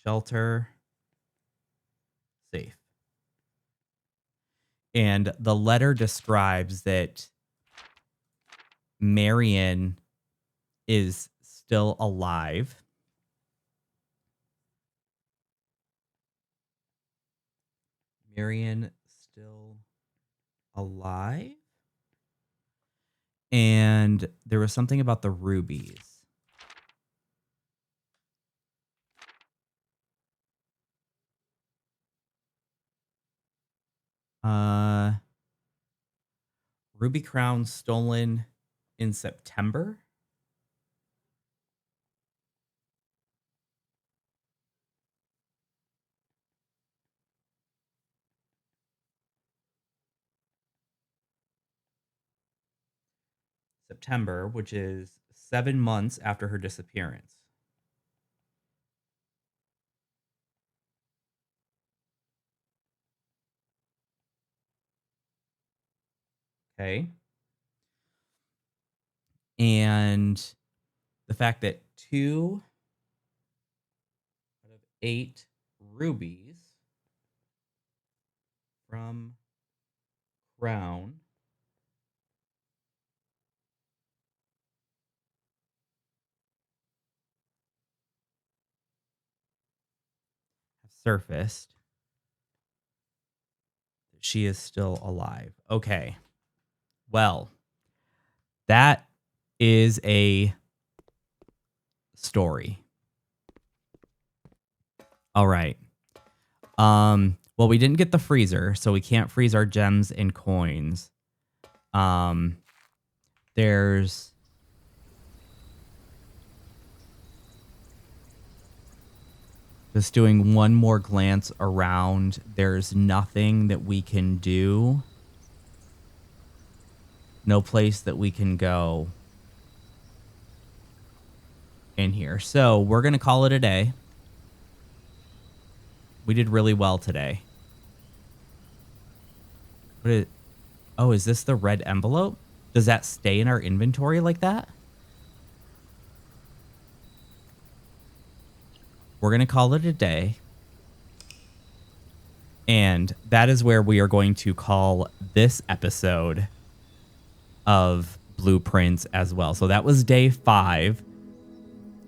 shelter safe. And the letter describes that Marion is still alive. Marion still alive? And there was something about the rubies. Ruby crown stolen in September. September, which is 7 months after her disappearance. Okay. And the fact that 2 out of 8 rubies from Crown have surfaced. She is still alive. Okay. Well, that is a story. All right. Well, we didn't get the freezer, so we can't freeze our gems and coins. There's just doing one more glance around. There's nothing that we can do. No place that we can go in here. So we're going to call it a day. We did really well today. Oh, is this the red envelope? Does that stay in our inventory like that? We're going to call it a day. And that is where we are going to call this episode of Blueprints as well. So that was day 5.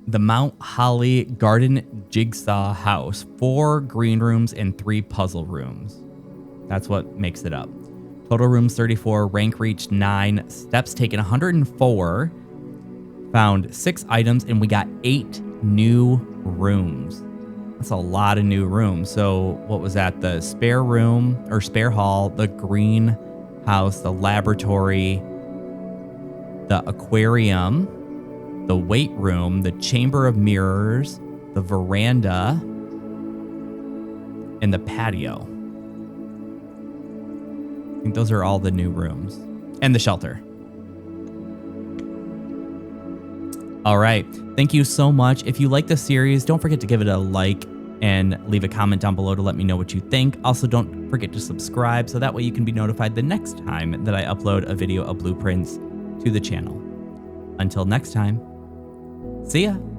The Mount Holly Garden Jigsaw House. 4 green rooms and 3 puzzle rooms. That's what makes it up. Total rooms 34. Rank reached 9. Steps taken 104. Found 6 items and we got 8 new rooms. That's a lot of new rooms. So what was that? The spare room or spare hall, the greenhouse, the laboratory, the aquarium, the weight room, the chamber of mirrors, the veranda, and the patio. I think those are all the new rooms. And the shelter. All right. Thank you so much. If you like the series, don't forget to give it a like and leave a comment down below to let me know what you think. Also, don't forget to subscribe so that way you can be notified the next time that I upload a video of Blueprints to the channel. Until next time, see ya.